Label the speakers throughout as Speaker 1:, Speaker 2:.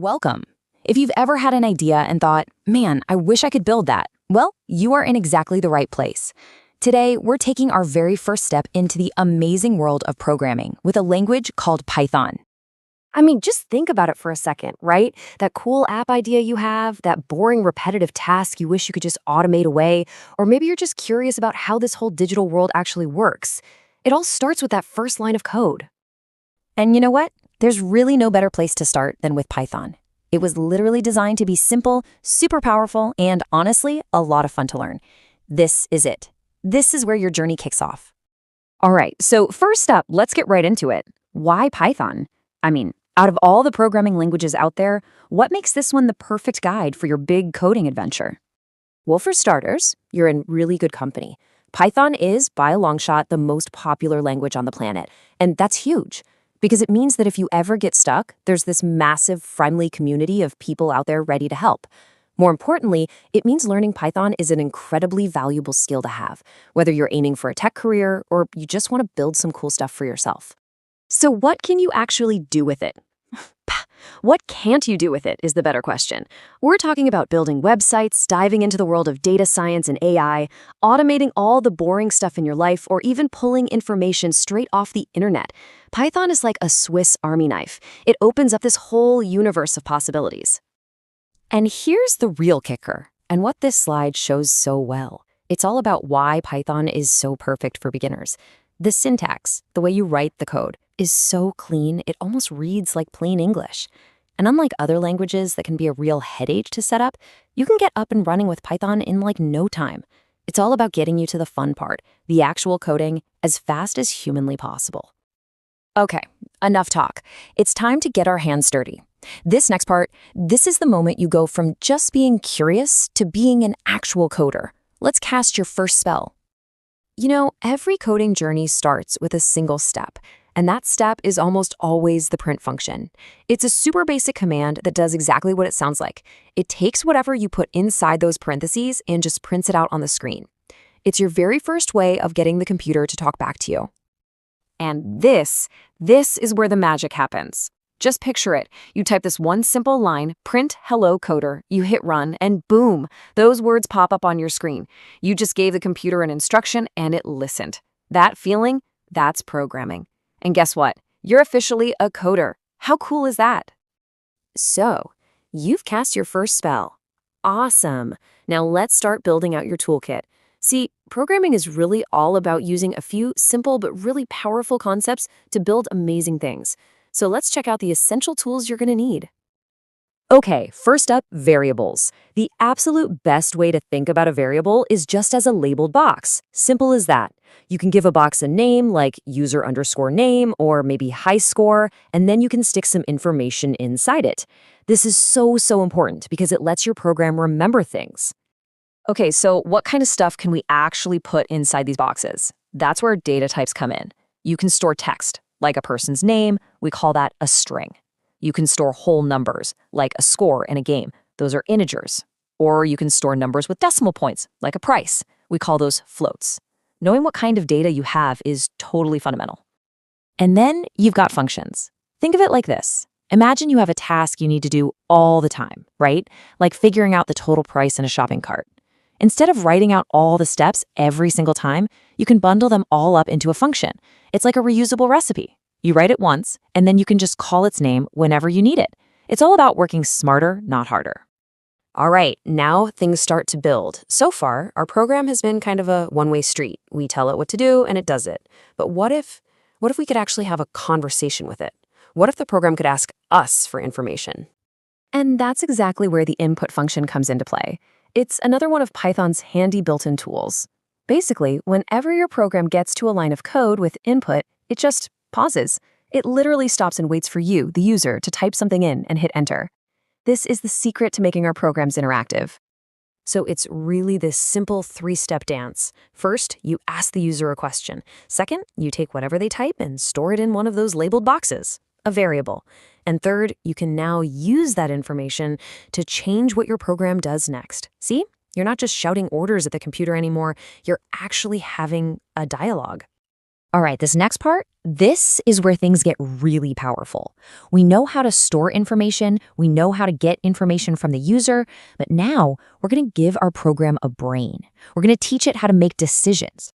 Speaker 1: Welcome. If you've ever had an idea and thought, man, I wish I could build that, well, you are in exactly the right place. Today, we're taking our very first step into the amazing world of programming with a language called Python.
Speaker 2: I mean, just think about it for a second, right? That cool app idea you have, that boring repetitive task you wish you could just automate away, or maybe you're just curious about how this whole digital world actually works. It all starts with that first line of code.
Speaker 1: And you know what? There's really no better place to start than with Python. It was literally designed to be simple, super powerful, and honestly, a lot of fun to learn. This is it. This is where your journey kicks off.
Speaker 2: All right, so first up, let's get right into it. Why Python? I mean, out of all the programming languages out there, what makes this one the perfect guide for your big coding adventure? Well, for starters, you're in really good company. Python is, by a long shot, the most popular language on the planet, and that's huge. Because it means that if you ever get stuck, there's this massive, friendly community of people out there ready to help. More importantly, it means learning Python is an incredibly valuable skill to have, whether you're aiming for a tech career or you just want to build some cool stuff for yourself. So what can you actually do with it? What can't you do with it is the better question. We're talking about building websites, diving into the world of data science and AI, automating all the boring stuff in your life, or even pulling information straight off the internet. Python is like a Swiss Army knife. It opens up this whole universe of possibilities.
Speaker 1: And here's the real kicker, and what this slide shows so well. It's all about why Python is so perfect for beginners. The syntax, the way you write the code, is so clean, it almost reads like plain English. And unlike other languages that can be a real headache to set up, you can get up and running with Python in like no time. It's all about getting you to the fun part, the actual coding, as fast as humanly possible. Okay, enough talk. It's time to get our hands dirty. This next part, this is the moment you go from just being curious to being an actual coder. Let's cast your first spell. You know, every coding journey starts with a single step, and that step is almost always the print function. It's a super basic command that does exactly what it sounds like. It takes whatever you put inside those parentheses and just prints it out on the screen. It's your very first way of getting the computer to talk back to you. And this is where the magic happens. Just picture it. You type this one simple line, print hello coder, you hit run, and boom, those words pop up on your screen. You just gave the computer an instruction and it listened. That feeling, that's programming. And guess what? You're officially a coder. How cool is that? So, you've cast your first spell. Awesome. Now let's start building out your toolkit. See, programming is really all about using a few simple but really powerful concepts to build amazing things. So let's check out the essential tools you're going to need. Okay, first up, variables. The absolute best way to think about a variable is just as a labeled box. Simple as that. You can give a box a name like user_name or maybe high score, and then you can stick some information inside it. This is so important because it lets your program remember things. Okay, so what kind of stuff can we actually put inside these boxes? That's where data types come in. You can store text, like a person's name, we call that a string. You can store whole numbers, like a score in a game. Those are integers. Or you can store numbers with decimal points, like a price. We call those floats. Knowing what kind of data you have is totally fundamental. And then you've got functions. Think of it like this. Imagine you have a task you need to do all the time, right? Like figuring out the total price in a shopping cart. Instead of writing out all the steps every single time, you can bundle them all up into a function. It's like a reusable recipe. You write it once, and then you can just call its name whenever you need it. It's all about working smarter, not harder. All right, now things start to build. So far, our program has been kind of a one-way street. We tell it what to do, and it does it. But what if we could actually have a conversation with it? What if the program could ask us for information? And that's exactly where the input function comes into play. It's another one of Python's handy built-in tools. Basically, whenever your program gets to a line of code with input, it just pauses. It literally stops and waits for you, the user, to type something in and hit enter. This is the secret to making our programs interactive. So it's really this simple three-step dance. First, you ask the user a question. Second, you take whatever they type and store it in one of those labeled boxes, a variable. And third, you can now use that information to change what your program does next. See? You're not just shouting orders at the computer anymore, you're actually having a dialogue.
Speaker 2: All right, this next part, this is where things get really powerful. We know how to store information, we know how to get information from the user, but now we're going to give our program a brain. We're going to teach it how to make decisions.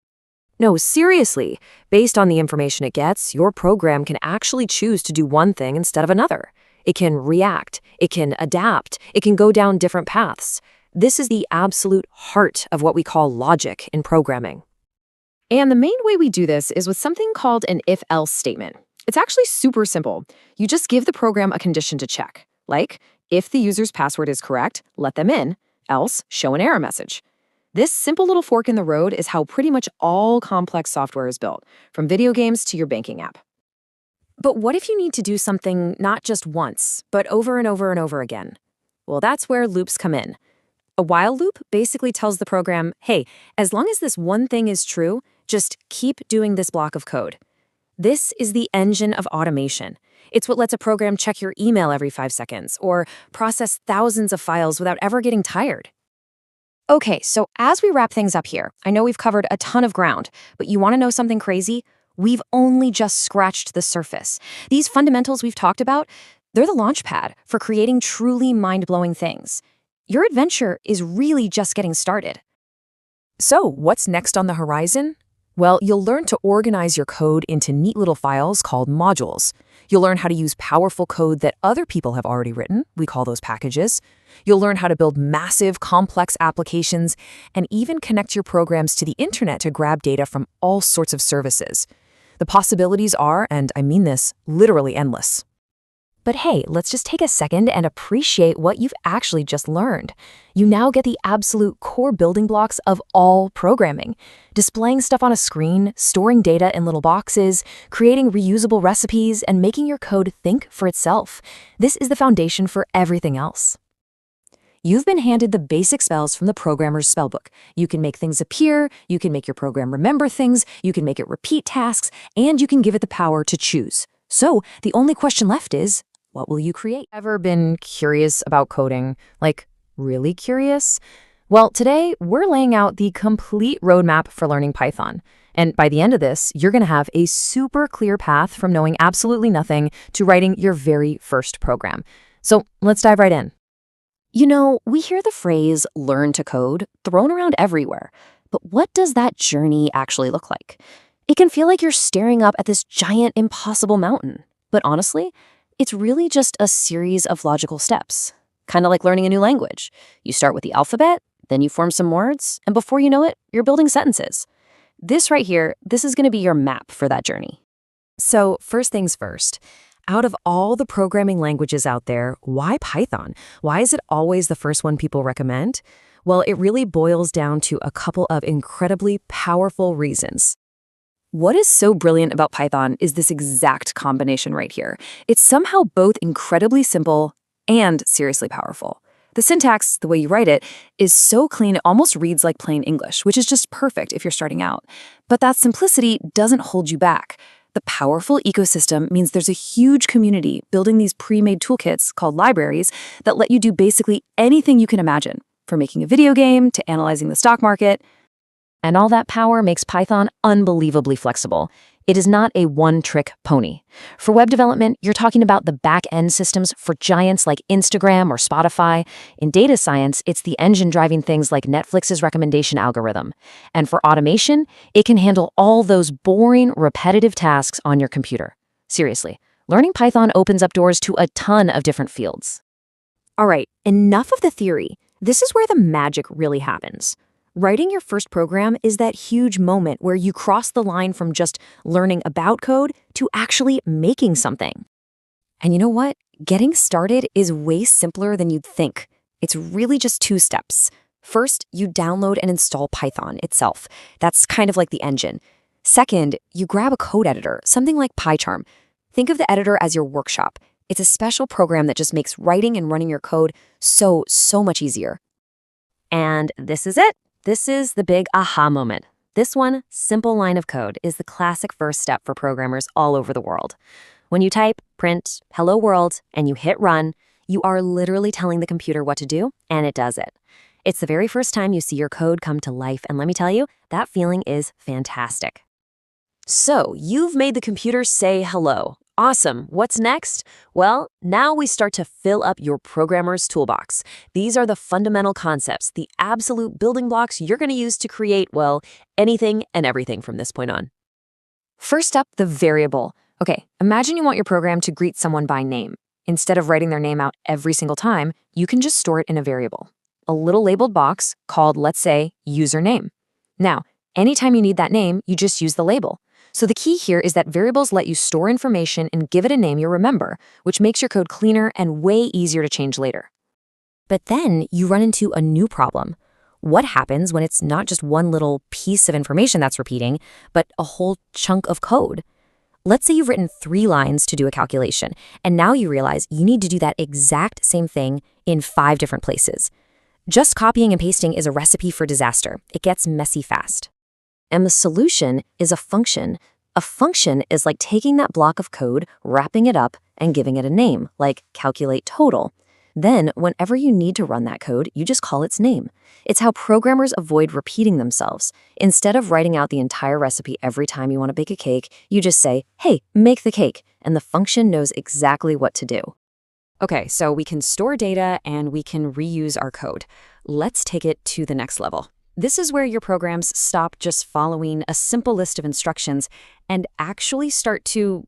Speaker 1: No, seriously, based on the information it gets, your program can actually choose to do one thing instead of another. It can react, it can adapt, it can go down different paths. This is the absolute heart of what we call logic in programming.
Speaker 2: And the main way we do this is with something called an if-else statement. It's actually super simple. You just give the program a condition to check, like, if the user's password is correct, let them in, else show an error message. This simple little fork in the road is how pretty much all complex software is built, from video games to your banking app. But what if you need to do something not just once, but over and over and over again? Well, that's where loops come in. A while loop basically tells the program, hey, as long as this one thing is true, just keep doing this block of code. This is the engine of automation. It's what lets a program check your email every 5 seconds or process thousands of files without ever getting tired. Okay, so as we wrap things up here, I know we've covered a ton of ground, but you want to know something crazy? We've only just scratched the surface. These fundamentals we've talked about, they're the launch pad for creating truly mind-blowing things. Your adventure is really just getting started.
Speaker 1: So, what's next on the horizon? Well, you'll learn to organize your code into neat little files called modules. You'll learn how to use powerful code that other people have already written. We call those packages. You'll learn how to build massive, complex applications and even connect your programs to the internet to grab data from all sorts of services. The possibilities are, and I mean this, literally endless. But hey, let's just take a second and appreciate what you've actually just learned. You now get the absolute core building blocks of all programming. Displaying stuff on a screen, storing data in little boxes, creating reusable recipes, and making your code think for itself. This is the foundation for everything else. You've been handed the basic spells from the programmer's spellbook. You can make things appear, you can make your program remember things, you can make it repeat tasks, and you can give it the power to choose. So the only question left is, what will you create? Ever been curious about coding? Like, really curious? Well, today we're laying out the complete roadmap for learning Python. And by the end of this, you're going to have a super clear path from knowing absolutely nothing to writing your very first program. So let's dive right in.
Speaker 2: You know, we hear the phrase learn to code thrown around everywhere. But what does that journey actually look like? It can feel like you're staring up at this giant, impossible mountain. But honestly, it's really just a series of logical steps, kind of like learning a new language. You start with the alphabet, then you form some words, and before you know it, you're building sentences. This right here, this is going to be your map for that journey.
Speaker 1: So first things first, out of all the programming languages out there, why Python? Why is it always the first one people recommend? Well, it really boils down to a couple of incredibly powerful reasons.
Speaker 2: What is so brilliant about Python is this exact combination right here. It's somehow both incredibly simple and seriously powerful. The syntax, the way you write it, is so clean it almost reads like plain English, which is just perfect if you're starting out. But that simplicity doesn't hold you back. The powerful ecosystem means there's a huge community building these pre-made toolkits called libraries that let you do basically anything you can imagine, from making a video game to analyzing the stock market. And all that power makes Python unbelievably flexible. It is not a one-trick pony. For web development, you're talking about the back-end systems for giants like Instagram or Spotify. In data science, it's the engine driving things like Netflix's recommendation algorithm. And for automation, it can handle all those boring, repetitive tasks on your computer. Seriously, learning Python opens up doors to a ton of different fields. All right, enough of the theory. This is where the magic really happens. Writing your first program is that huge moment where you cross the line from just learning about code to actually making something. And you know what? Getting started is way simpler than you'd think. It's really just 2 steps. First, you download and install Python itself. That's kind of like the engine. Second, you grab a code editor, something like PyCharm. Think of the editor as your workshop. It's a special program that just makes writing and running your code so much easier. And this is it. This is the big aha moment. This one simple line of code is the classic first step for programmers all over the world. When you type, print, hello world, and you hit run, you are literally telling the computer what to do, and it does it. It's the very first time you see your code come to life, and let me tell you, that feeling is fantastic.
Speaker 1: So, you've made the computer say hello. Awesome. What's next? Well, now we start to fill up your programmer's toolbox. These are the fundamental concepts, the absolute building blocks you're going to use to create, well, anything and everything from this point on.
Speaker 2: First up, the variable. Okay, imagine you want your program to greet someone by name. Instead of writing their name out every single time, you can just store it in a variable. A little labeled box called, let's say, username. Now, anytime you need that name, you just use the label. So the key here is that variables let you store information and give it a name you'll remember, which makes your code cleaner and way easier to change later. But then you run into a new problem. What happens when it's not just one little piece of information that's repeating, but a whole chunk of code? Let's say you've written 3 lines to do a calculation, and now you realize you need to do that exact same thing in 5 different places. Just copying and pasting is a recipe for disaster. It gets messy fast. And the solution is a function. A function is like taking that block of code, wrapping it up, and giving it a name, like calculate total. Then, whenever you need to run that code, you just call its name. It's how programmers avoid repeating themselves. Instead of writing out the entire recipe every time you want to bake a cake, you just say, hey, make the cake, and the function knows exactly what to do. Okay, so we can store data and we can reuse our code. Let's take it to the next level. This is where your programs stop just following a simple list of instructions and actually start to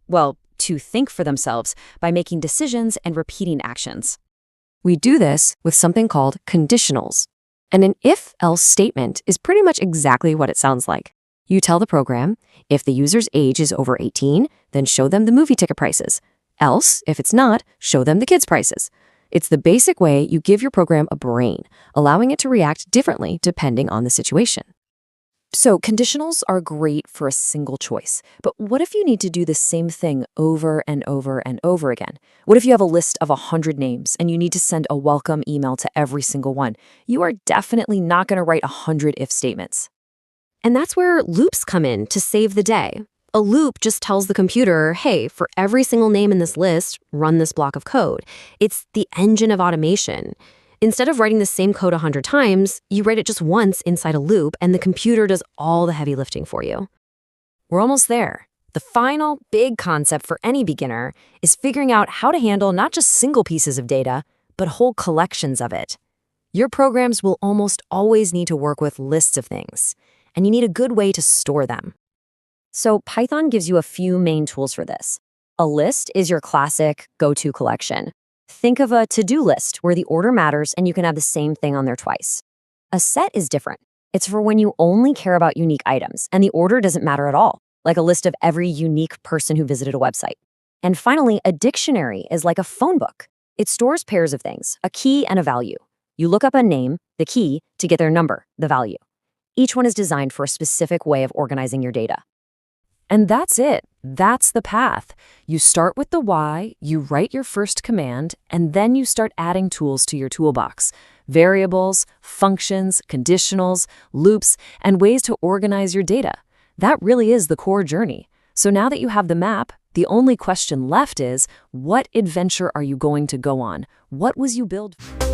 Speaker 2: think for themselves by making decisions and repeating actions. We do this with something called conditionals. And an if-else statement is pretty much exactly what it sounds like. You tell the program, if the user's age is over 18, then show them the movie ticket prices. Else, if it's not, show them the kids' prices. It's the basic way you give your program a brain, allowing it to react differently depending on the situation. So conditionals are great for a single choice, but what if you need to do the same thing over and over and over again? What if you have a list of 100 names and you need to send a welcome email to every single one? You are definitely not going to write 100 if statements. And that's where loops come in to save the day. A loop just tells the computer, hey, for every single name in this list, run this block of code. It's the engine of automation. Instead of writing the same code 100 times, you write it just once inside a loop, and the computer does all the heavy lifting for you. We're almost there. The final big concept for any beginner is figuring out how to handle not just single pieces of data, but whole collections of it. Your programs will almost always need to work with lists of things, and you need a good way to store them. So Python gives you a few main tools for this. A list is your classic go-to collection. Think of a to-do list where the order matters and you can have the same thing on there twice. A set is different. It's for when you only care about unique items and the order doesn't matter at all, like a list of every unique person who visited a website. And finally, a dictionary is like a phone book. It stores pairs of things, a key and a value. You look up a name, the key, to get their number, the value. Each one is designed for a specific way of organizing your data. And that's it. That's the path. You start with the why, you write your first command, and then you start adding tools to your toolbox. Variables, functions, conditionals, loops, and ways to organize your data. That really is the core journey. So now that you have the map, the only question left is, what adventure are you going to go on? What was you built for?